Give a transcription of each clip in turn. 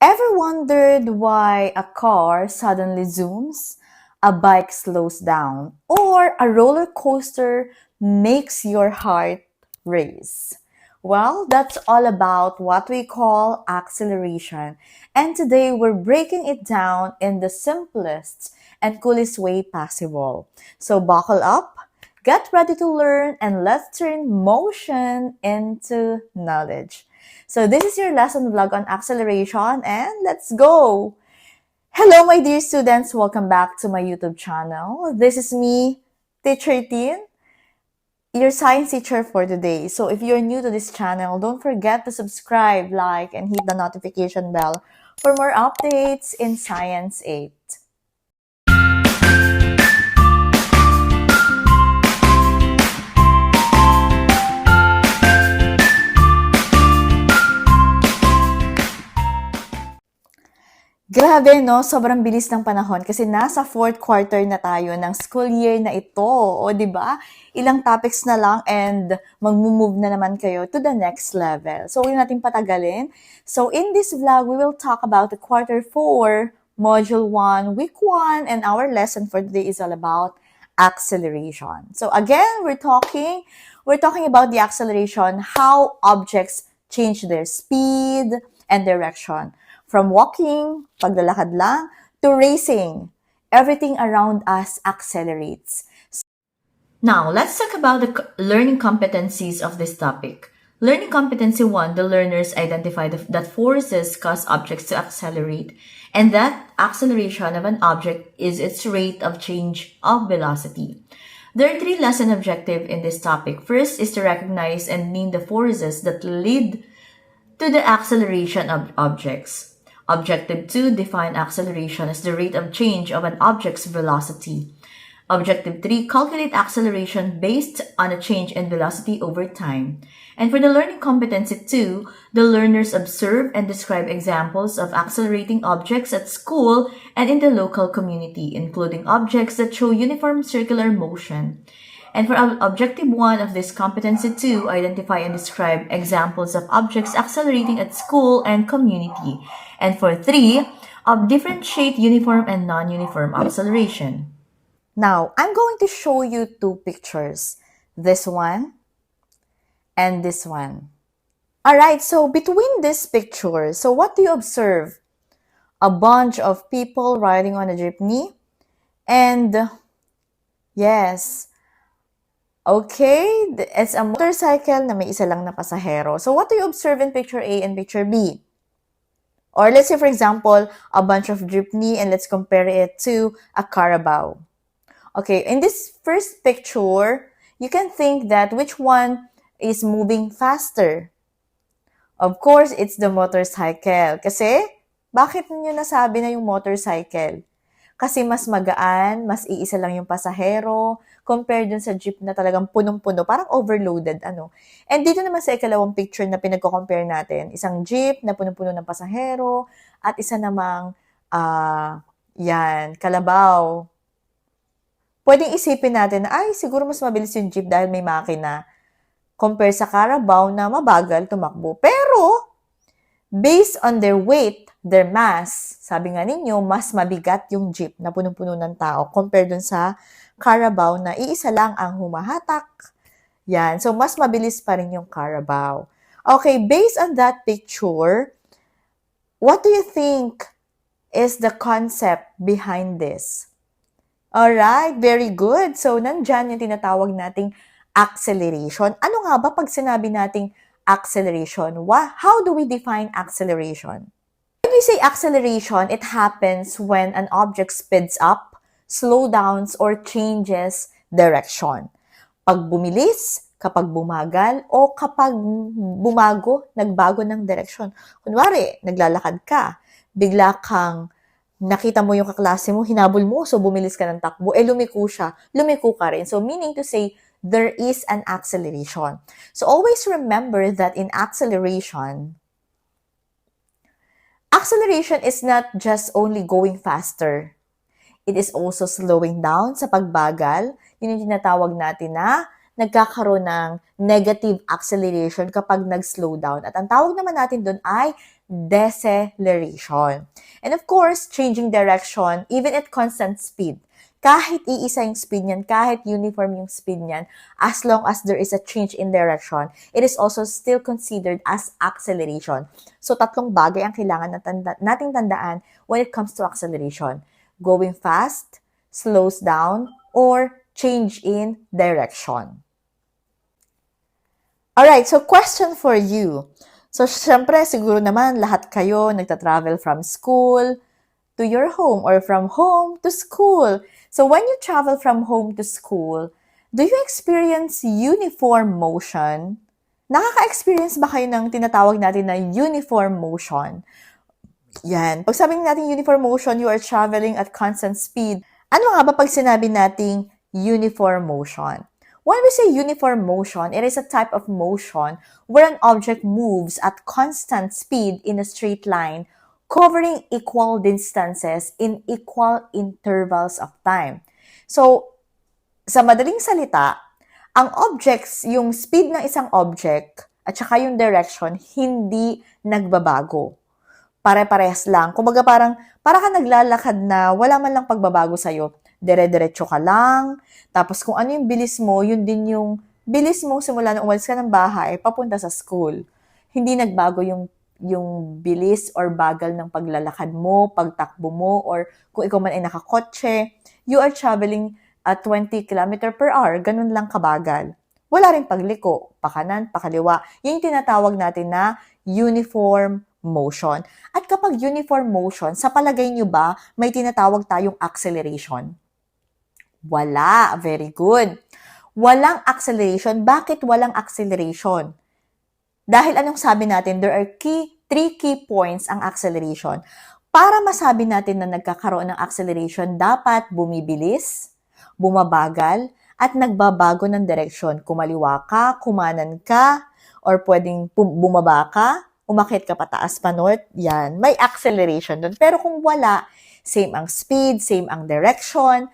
Ever wondered why a car suddenly zooms, a bike slows down, or a roller coaster makes your heart race? Well, that's all about what we call acceleration. And today we're breaking it down in the simplest and coolest way possible. So buckle up, get ready to learn, and let's turn motion into knowledge. So this is your lesson vlog on acceleration and let's go! Hello my dear students, welcome back to my YouTube channel. This is me, Teacher Tin, your science teacher for today. So if you're new to this channel, don't forget to subscribe, like, and hit the notification bell for more updates in Science 8. Grabe, no? Sobrang bilis ng panahon kasi nasa fourth quarter na tayo ng school year na ito. O, di ba? Ilang topics na lang and mag-move na naman kayo to the next level. So, huwag natin patagalin. So, in this vlog, we will talk about the quarter 4, module 1, week 1, and our lesson for today is all about acceleration. So, again, we're talking about the acceleration, how objects change their speed and direction. From walking, paglalakad lang, to racing, everything around us accelerates. Now, let's talk about the learning competencies of this topic. Learning competency 1, the learners identify that forces cause objects to accelerate, and that acceleration of an object is its rate of change of velocity. There are 3 lesson objectives in this topic. First is to recognize and name the forces that lead to the acceleration of objects. Objective 2, define acceleration as the rate of change of an object's velocity. Objective 3, calculate acceleration based on a change in velocity over time. And for the learning competency 2, the learners observe and describe examples of accelerating objects at school and in the local community, including objects that show uniform circular motion. And for objective 1 of this competency 2, identify and describe examples of objects accelerating at school and community. And for 3, differentiate uniform and non-uniform acceleration. Now, I'm going to show you 2 pictures. This one and this one. Alright, so between this picture, so what do you observe? A bunch of people riding on a jeepney and yes, okay, it's a motorcycle na may isa lang na pasahero. So what do you observe in picture A and picture B? Or let's say, for example, a bunch of jeepney and let's compare it to a Carabao. Okay, in this first picture, you can think that which one is moving faster? Of course, it's the motorcycle. Kasi, bakit niyo nasabi na yung motorcycle? Kasi mas magaan, mas iisa lang yung pasahero, compared dun sa jeep na talagang punong-puno, parang overloaded, ano. And dito naman sa ikalawang picture na pinagko-compare natin, isang jeep na punong-puno ng pasahero, at isa namang, kalabaw. Pwedeng isipin natin na, ay, siguro mas mabilis yung jeep dahil may makina, compare sa Carabao na mabagal tumakbo. Pero, based on their weight, their mass, sabi nga ninyo, mas mabigat yung jeep na punong-puno ng tao compared dun sa Carabao na iisa lang ang humahatak. Yan. So, mas mabilis pa rin yung Carabao. Okay, based on that picture, what do you think is the concept behind this? Alright, very good. So, nandyan yung tinatawag nating acceleration. Ano nga ba pag sinabi nating acceleration? How do we define acceleration? When we say acceleration, it happens when an object speeds up, slowdowns, or changes direction. Pag bumilis, kapag bumagal, o kapag nagbago ng direction. Kunwari, naglalakad ka, bigla kang nakita mo yung kaklase mo, hinabol mo, so bumilis ka ng takbo, lumiko siya, lumiko ka rin. So, meaning to say, there is an acceleration. So, always remember that in acceleration is not just only going faster. It is also slowing down sa pagbagal. Yun yung tinatawag natin na nagkakaroon ng negative acceleration kapag nag-slow down. At ang tawag naman natin doon ay deceleration. And of course, changing direction, even at constant speed. Kahit iisa yung speed niyan, kahit uniform yung speed niyan, as long as there is a change in direction, it is also still considered as acceleration. So, tatlong bagay ang kailangan nating tandaan when it comes to acceleration. Going fast, slows down, or change in direction. Alright, so question for you. So, syempre, siguro naman lahat kayo nagta-travel from school to your home or from home to school. So, when you travel from home to school, do you experience uniform motion? Nakaka-experience ba kayo ng tinatawag natin na uniform motion? Yan. Pag sabi natin uniform motion, you are traveling at constant speed. Ano nga ba pag sinabi nating uniform motion? When we say uniform motion, it is a type of motion where an object moves at constant speed in a straight line, covering equal distances in equal intervals of time. So, sa madaling salita, ang objects, yung speed ng isang object at saka yung direction, hindi nagbabago. Pare-parehas lang. Kumbaga para ka naglalakad na wala man lang pagbabago sa'yo. Dire-diretso ka lang. Tapos kung ano yung bilis mo, yun din yung bilis mo simula na umalis ka ng bahay, papunta sa school. Hindi nagbago yung bilis or bagal ng paglalakad mo, pagtakbo mo, or kung ikaw man ay nakakotse, you are traveling at 20 km per hour, ganun lang kabagal. Wala rin pagliko, pakanan, pakaliwa. Yung tinatawag natin na uniform motion. At kapag uniform motion, sa palagay nyo ba may tinatawag tayong acceleration? Wala. Very good. Walang acceleration. Bakit walang acceleration? Dahil anong sabi natin, there are three key points ang acceleration. Para masabi natin na nagkakaroon ng acceleration, dapat bumibilis, bumabagal, at nagbabago ng direksyon. Kumaliwa ka, kumanan ka, or pwedeng bumaba ka, umakyat ka pataas pa north, yan. May acceleration doon. Pero kung wala, same ang speed, same ang direction,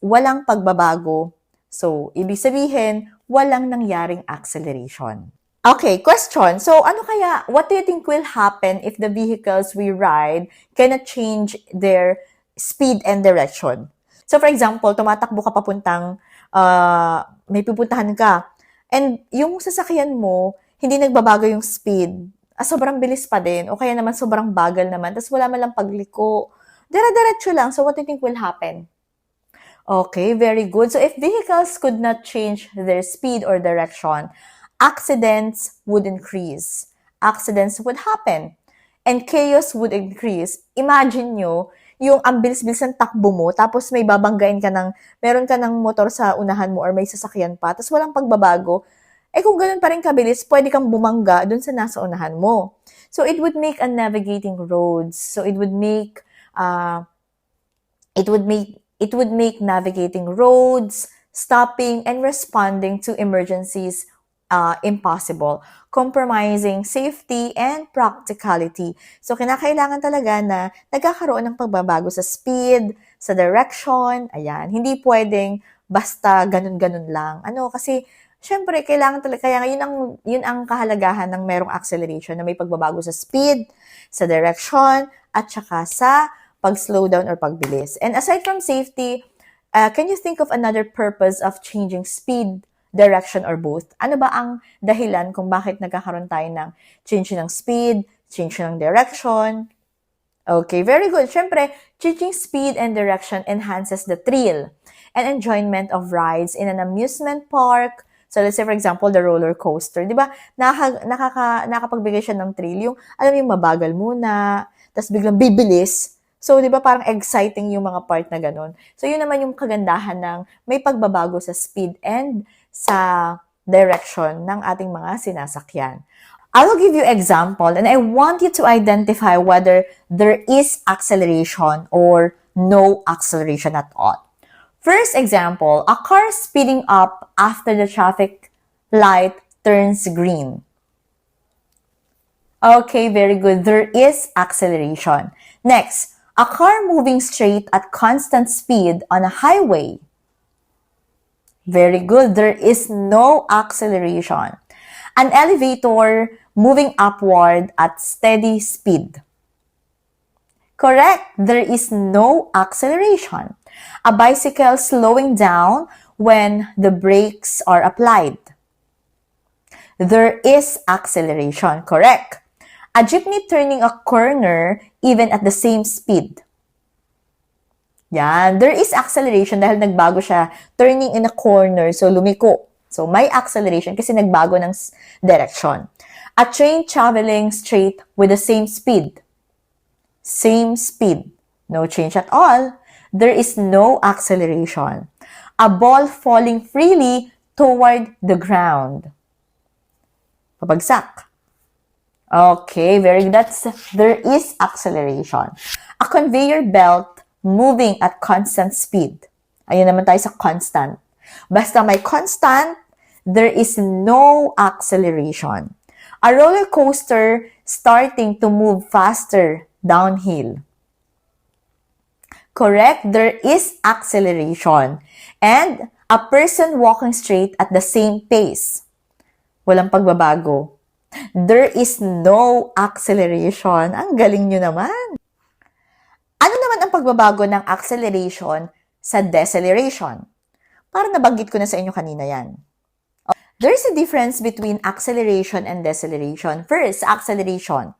walang pagbabago. So, ibig sabihin, walang nangyaring acceleration. Okay, question. So, what do you think will happen if the vehicles we ride cannot change their speed and direction? So, for example, tumatakbo ka papuntang, may pupuntahan ka, and yung sasakyan mo, hindi nagbabago yung speed, sobrang bilis pa din, o kaya naman sobrang bagal naman, tapos wala man lang pagliko, dire-diretso lang. So, what do you think will happen? Okay, very good. So, if vehicles could not change their speed or direction, accidents would increase. Accidents would happen. And chaos would increase. Imagine nyo, yung ang bilis-bilis ng takbo mo, tapos may babanggain ka meron ka ng motor sa unahan mo or may sasakyan pa, tapos walang pagbabago, kung ganun pa rin kabilis, pwede kang bumangga dun sa nasa unahan mo. So, it would make navigating roads. So, it would make navigating roads, stopping, and responding to emergencies impossible, compromising safety and practicality. So, kinakailangan talaga na nagkakaroon ng pagbabago sa speed, sa direction, ayan. Hindi pwedeng basta ganun-ganun lang. Kasi, syempre, kailangan talaga, kaya yun ang kahalagahan ng merong acceleration, na may pagbabago sa speed, sa direction, at saka sa pag-slow down or pagbilis. And aside from safety, can you think of another purpose of changing speed, direction, or both? Ano ba ang dahilan kung bakit nagkakaroon tayo ng change ng speed, change ng direction? Okay, very good. Siyempre, changing speed and direction enhances the thrill and enjoyment of rides in an amusement park. So, let's say, for example, the roller coaster. Di ba? Nakapagbigay siya ng thrill. Yung, alam mo, yung mabagal muna, tapos biglang bibilis. So, di ba, parang exciting yung mga part na ganun. So, yun naman yung kagandahan ng may pagbabago sa speed and sa direction ng ating mga sinasakyan. I will give you example and I want you to identify whether there is acceleration or no acceleration at all. First example, a car speeding up after the traffic light turns green. Okay, very good. There is acceleration. Next, a car moving straight at constant speed on a highway. Very good. There is no acceleration. An elevator moving upward at steady speed. Correct. There is no acceleration. A bicycle slowing down when the brakes are applied. There is acceleration. Correct. A jeepney turning a corner even at the same speed. Yan. There is acceleration dahil nagbago siya. Turning in a corner, so lumiko. So, may acceleration kasi nagbago ng direction. A train traveling straight with the same speed. Same speed. No change at all. There is no acceleration. A ball falling freely toward the ground. Pabagsak. Okay, very good. There is acceleration. A conveyor belt moving at constant speed. Ayun naman tayo sa constant. Basta may constant, there is no acceleration. A roller coaster starting to move faster downhill. Correct, there is acceleration. And a person walking straight at the same pace. Walang pagbabago. There is no acceleration. Ang galing nyo naman. Ano naman ang pagbabago ng acceleration sa deceleration? Parang nabanggit ko na sa inyo kanina yan. There is a difference between acceleration and deceleration. First, acceleration.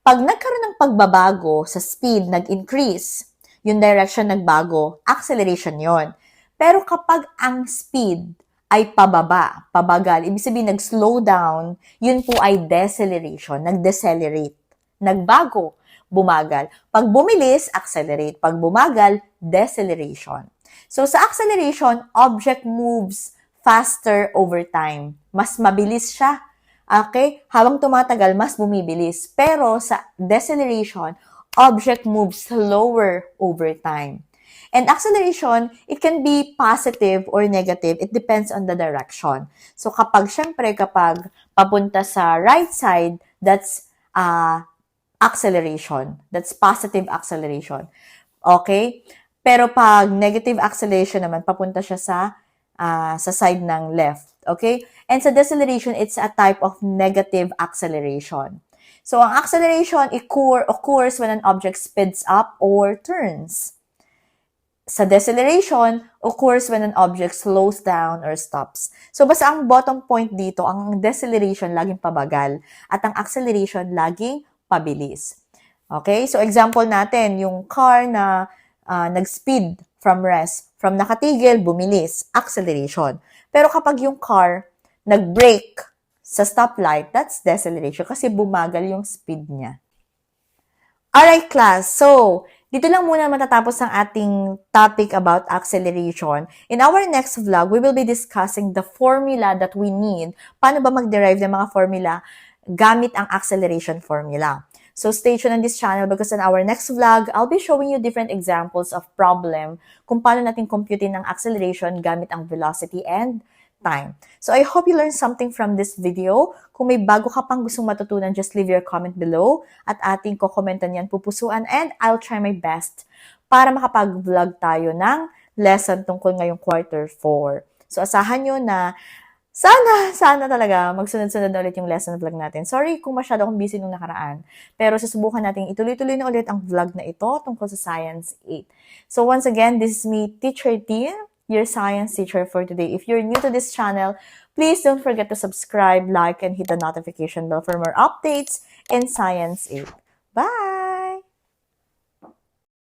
Pag nagkaroon ng pagbabago sa speed, nag-increase, yung direction nagbago, acceleration yon. Pero kapag ang speed ay pababa, pabagal, ibig sabihin nag-slow down, yun po ay deceleration, nag-decelerate, nagbago, bumagal. Pag bumilis, accelerate. Pag bumagal, deceleration. So sa acceleration, object moves faster over time. Mas mabilis siya. Okay? Habang tumatagal, mas bumibilis. Pero sa deceleration, object moves slower over time. And acceleration, it can be positive or negative. It depends on the direction. So kapag papunta sa right side, that's acceleration. That's positive acceleration. Okay? Pero pag negative acceleration naman, papunta siya sa side ng left. Okay? And sa deceleration, it's a type of negative acceleration. So, ang acceleration occurs when an object speeds up or turns. Sa deceleration, occurs when an object slows down or stops. So, basta ang bottom point dito, ang deceleration laging pabagal at ang acceleration laging pabilis. Okay? So, example natin, yung car na nag-speed from rest, from nakatigil, bumilis, acceleration. Pero kapag yung car nag-brake sa stoplight, that's deceleration kasi bumagal yung speed niya. Alright, class. So, dito lang muna matatapos ang ating topic about acceleration. In our next vlog, we will be discussing the formula that we need. Paano ba mag-derive ng mga formula gamit ang acceleration formula? So stay tuned on this channel because in our next vlog, I'll be showing you different examples of problem kung paano natin computein ang acceleration gamit ang velocity and time. So I hope you learned something from this video. Kung may bago ka pang gustong matutunan, just leave your comment below at ating kokomentan yan, pupusuan, and I'll try my best para makapag-vlog tayo ng lesson tungkol ngayong quarter 4. So asahan nyo na sana talaga magsunod-sunod na ulit yung lesson vlog natin. Sorry kung masyado akong busy nung nakaraan. Pero susubukan natin ituloy-tuloy na ulit ang vlog na ito tungkol sa Science 8. So once again, this is me, Teacher T, your science teacher for today. If you're new to this channel, please don't forget to subscribe, like, and hit the notification bell for more updates in Science 8. Bye!